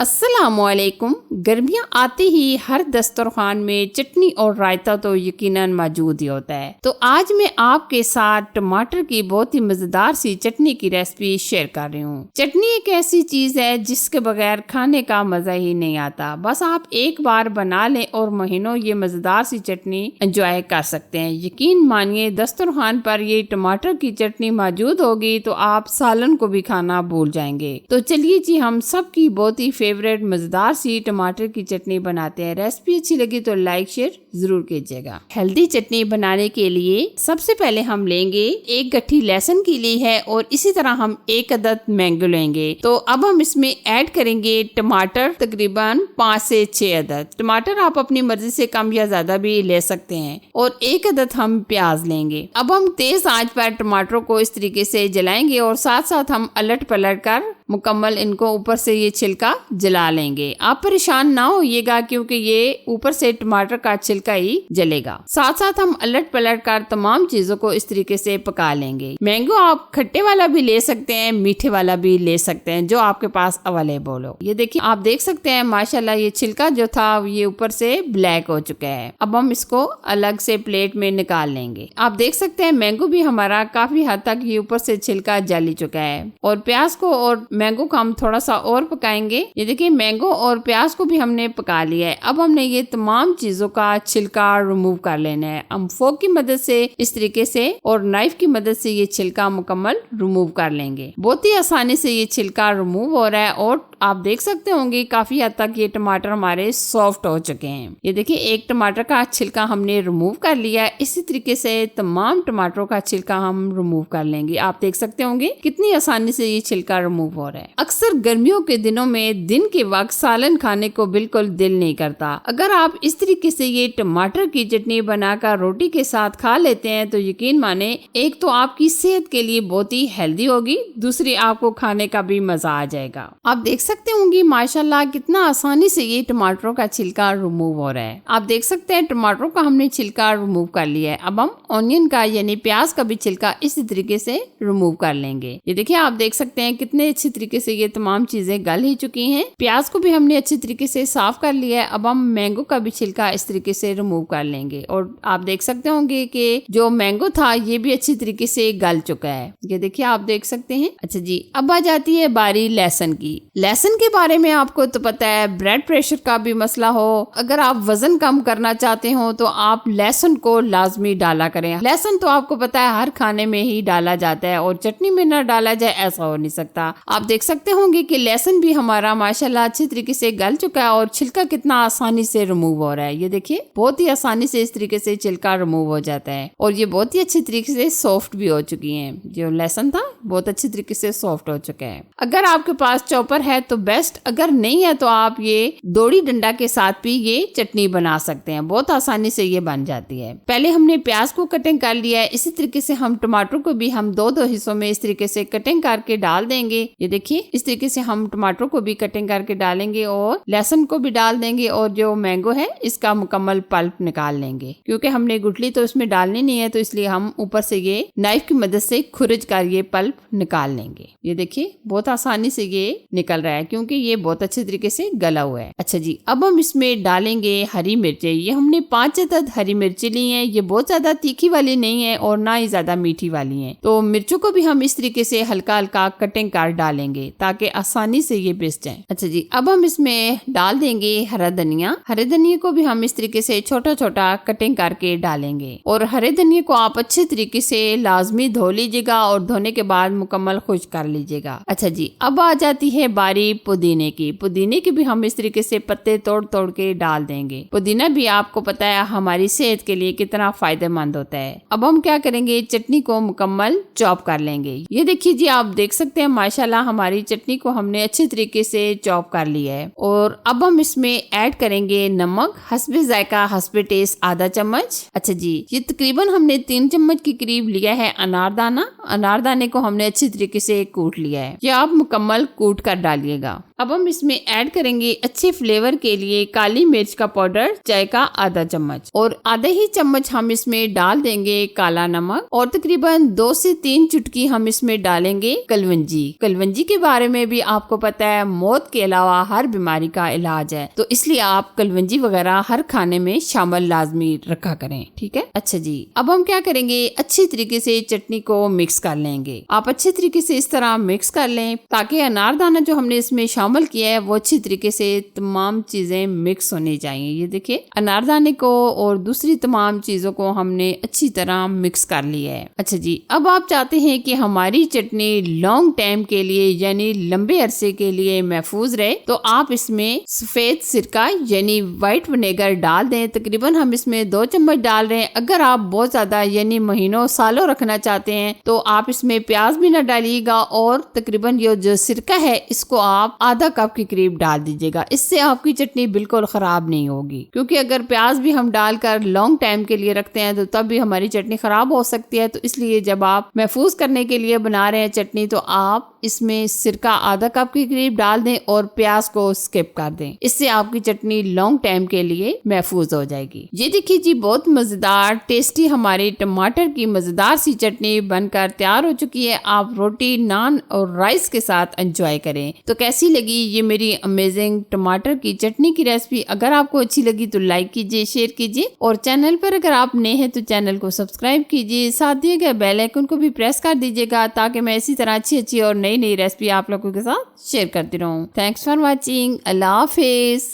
अस्सलामुअलैकुम। गर्मियाँ आते ही हर दस्तरखान में चटनी और रायता तो यकीनन मौजूद ही होता है। तो आज मैं आपके साथ टमाटर की बहुत ही मजेदार सी चटनी की रेसिपी शेयर कर रही हूँ। चटनी एक ऐसी चीज है जिसके बगैर खाने का मजा ही नहीं आता। बस आप एक बार बना लें और महीनों ये मजेदार सी चटनी एंजॉय कर सकते हैं। यकीन मानिए दस्तरखान पर ये टमाटर की चटनी मौजूद होगी तो आप सालन को भी खाना भूल जाएंगे। तो चलिए जी हम सबकी बहुत ही फेवरेट मजेदार सी टमाटर की चटनी बनाते हैं। रेसिपी अच्छी लगी तो लाइक शेयर जरूर कीजिएगा। हेल्दी चटनी बनाने के लिए सबसे पहले हम लेंगे एक गट्ठी लहसुन की ली है और इसी तरह हम एक अदद मैंगो लेंगे। तो अब हम इसमें ऐड करेंगे टमाटर, तकरीबन 5 से 6 अदद। टमाटर आप अपनी मर्जी से कम या ज्यादा भी ले सकते हैं। और एक अदद हम प्याज लेंगे। अब हम तेज आंच पर टमाटरों को इस तरीके से जलाएंगे और साथ साथ हम अलट पलट कर मुकम्मल इनको ऊपर से ये छिलका जला लेंगे। आप परेशान ना होइएगा क्योंकि ये ऊपर से टमाटर का छिलका ही जलेगा। साथ साथ हम अलट पलट कर तमाम चीजों को इस तरीके से पका लेंगे। मैंगो आप खट्टे वाला भी ले सकते हैं, मीठे वाला भी ले सकते हैं, जो आपके पास अवेलेबल हो। ये देखिए आप देख सकते हैं माशाल्लाह ये छिलका जो था ये ऊपर से ब्लैक हो चुका है। अब हम इसको अलग से प्लेट में निकाल लेंगे। आप देख सकते हैं मैंगो भी हमारा काफी हद तक ये ऊपर से छिलका जल ही चुका है। और प्याज को और मैंगो को हम थोड़ा सा और पकाएंगे। ये देखिए मैंगो और प्याज को भी हमने पका लिया है। अब हमने ये तमाम चीजों का छिलका रिमूव कर लेना है। हम फोक की मदद से इस तरीके से और नाइफ की मदद से ये छिलका मुकम्मल रिमूव कर लेंगे। बहुत ही आसानी से ये छिलका रिमूव हो रहा है और आप देख सकते होंगे काफी हद तक ये टमाटर हमारे सॉफ्ट हो चुके हैं। ये देखिए एक टमाटर का छिलका हमने रिमूव कर लिया है। इसी तरीके से तमाम टमाटरों का छिलका हम रिमूव कर लेंगे। आप देख सकते होंगे कितनी आसानी से ये छिलका रिमूव हो रहा है। अक्सर गर्मियों के दिनों में दिन के वक्त सालन खाने को बिल्कुल दिल नहीं करता। अगर आप इस तरीके से ये टमाटर की चटनी बनाकर रोटी के साथ खा लेते हैं तो यकीन माने एक तो आपकी सेहत के लिए बहुत ही हेल्दी होगी, दूसरी आपको खाने का भी मजा आ जाएगा। आप देख सकते होंगे माशाल्लाह कितना आसानी से ये टमाटरों का छिलका रिमूव हो रहा है। आप देख सकते हैं टमाटरों का हमने छिलका रिमूव कर लिया है। अब हम ऑनियन का यानी प्याज का भी छिलका इसी तरीके से रिमूव कर लेंगे। ये देखिए आप देख सकते हैं कितने अच्छी तरीके से ये तमाम चीजें गल ही चुकी हैं। प्याज को भी हमने अच्छी तरीके से साफ कर लिया है। अब हम मैंगो का भी छिलका इस तरीके से रिमूव कर लेंगे। और आप देख सकते होंगे कि जो मैंगो था ये भी अच्छी तरीके से गल चुका है। ये देखिए आप देख सकते हैं। अच्छा जी अब आ जाती है बारी लहसुन की। लहसुन के बारे में आपको तो पता है ब्लड प्रेशर का भी मसला हो, अगर आप वजन कम करना चाहते हो तो आप लहसुन को लाजमी डाला करें। लहसुन तो आपको पता है हर खाने में ही डाला जाता है और चटनी में ना डाला जाए ऐसा हो नहीं सकता। आप देख सकते होंगे कि लहसुन भी हमारा माशाल्लाह अच्छी तरीके से गल चुका है और छिलका कितना आसानी से रिमूव हो रहा है। ये देखिए बहुत ही आसानी से इस तरीके से छिलका रिमूव हो जाता है और ये बहुत ही अच्छी तरीके से सॉफ्ट भी हो चुकी है। जो लहसुन था बहुत अच्छी तरीके से सॉफ्ट हो चुका है। अगर आपके पास चॉपर है तो बेस्ट, अगर नहीं है तो आप ये दोड़ी डंडा के साथ भी ये चटनी बना सकते हैं। बहुत आसानी से ये बन जाती है। पहले हमने प्याज को कटिंग कर लिया है। इसी तरीके से हम टमाटर को भी हम दो हिस्सों में इस तरीके से कटिंग करके डाल देंगे। ये देखिए इस तरीके से हम टमाटर को भी कटिंग करके डालेंगे और लहसुन को भी डाल देंगे और जो मैंगो है इसका मुकम्मल पल्प निकाल लेंगे। क्योंकि हमने गुठली तो इसमें डालनी नहीं है तो इसलिए हम ऊपर से ये नाइफ की मदद से खुरच कर ये पल्प निकाल लेंगे। ये देखिए बहुत आसानी से ये निकल रहा है क्योंकि ये बहुत अच्छे तरीके से गला हुआ है। अच्छा जी अब हम इसमें डालेंगे हरी मिर्चें। ये हमने 5 अदद हरी मिर्ची ली हैं। ये बहुत ज्यादा तीखी वाली नहीं है और ना ही ज्यादा मीठी वाली है। तो मिर्चों को भी हम इस तरीके से हल्का हल्का कटिंग कर डालेंगे ताकि आसानी से ये पिस जाए। अच्छा जी अब हम इसमें डाल देंगे हरा धनिया। हरे धनिया को भी हम इस तरीके से छोटा छोटा कटिंग करके डालेंगे और हरे धनिया को आप अच्छे तरीके से लाजमी धो लीजिएगा और धोने के बाद मुकम्मल खुश्क कर लीजिएगा। अच्छा जी अब आ जाती है बारी पुदीने की। पुदीने के भी हम इस तरीके से पत्ते तोड़ तोड़ के डाल देंगे। पुदीना भी आपको पता है हमारी सेहत के लिए कितना फायदेमंद होता है। अब हम क्या करेंगे चटनी को मुकम्मल चॉप कर लेंगे। ये देखिए जी आप देख सकते हैं माशाल्लाह हमारी चटनी को हमने अच्छे तरीके से चॉप कर लिया है। और अब हम इसमें ऐड करेंगे नमक हस्बे जायका हस्बे टेस्ट आधा चम्मच। अच्छा जी ये तकरीबन हमने 3 चम्मच के करीब लिया है अनारदाना। अनारदाने को हमने अच्छी तरीके से कूट लिया है। ये आप मुकम्मल कूट कर डालिएगा। अब हम इसमें ऐड करेंगे अच्छे फ्लेवर के लिए काली मिर्च का पाउडर, चाय का आधा चम्मच, और आधे ही चम्मच हम इसमें डाल देंगे काला नमक, और तकरीबन 2 से 3 चुटकी हम इसमें डालेंगे कलवंजी। कलवंजी के बारे में भी आपको पता है मौत के अलावा हर बीमारी का इलाज है, तो इसलिए आप कलवंजी वगैरह हर खाने में शामिल लाजमी रखा करें। ठीक है, अच्छा जी, अब हम क्या करेंगे, अच्छी तरीके से चटनी को मिक्स कर लेंगे। आप अच्छे तरीके से इस तरह मिक्स कर लें ताकि अनारदाना जो हमने इसमें शामिल किया है वो अच्छी तरीके से तमाम चीजें मिक्स होनी चाहिए। ये देखिए अनारदाने को और दूसरी तमाम चीजों को हमने अच्छी तरह मिक्स कर लिया है। अच्छा जी, अब आप चाहते हैं कि हमारी चटनी लॉन्ग टाइम के लिए यानी लंबे अरसे के लिए महफूज रहे, तो आप इसमें सफेद सिरका यानी व्हाइट विनेगर डाल दें। तकरीबन हम इसमें 2 चम्मच डाल रहे हैं। अगर आप बहुत ज्यादा यानी महीनों सालों रखना चाहते हैं तो आप इसमें प्याज भी ना डालिएगा, और तकरीबन ये जो सिरका है इसको आप आधा कप के करीब डाल दीजिएगा। इससे आपकी चटनी बिल्कुल खराब नहीं होगी, क्योंकि अगर प्याज भी हम डालकर लॉन्ग टाइम के लिए रखते हैं तो तब भी हमारी चटनी खराब हो सकती है। तो इसलिए जब आप महफूज करने के लिए बना रहे हैं चटनी तो आप इसमें सिरका आधा कप के करीब डाल दें और प्याज को स्किप कर दें। इससे आपकी चटनी लॉन्ग टाइम के लिए महफूज हो जाएगी। ये देखिए जी, बहुत मजेदार टेस्टी हमारी टमाटर की मजेदार सी चटनी बनकर तैयार हो चुकी है। आप रोटी, नान और राइस के साथ एंजॉय करें। तो कैसी लगी ये मेरी अमेजिंग टमाटर की चटनी की रेसिपी? अगर आपको अच्छी लगी तो लाइक कीजिए, शेयर कीजिए, और चैनल पर अगर आप नए हैं तो चैनल को सब्सक्राइब कीजिए। साथ दिए गए बेल आइकन को भी प्रेस कर दीजिएगा ताकि मैं इसी तरह अच्छी और नई रेसिपी आप लोगों के साथ शेयर करती रहूं। Thanks for watching. Allah Hafiz.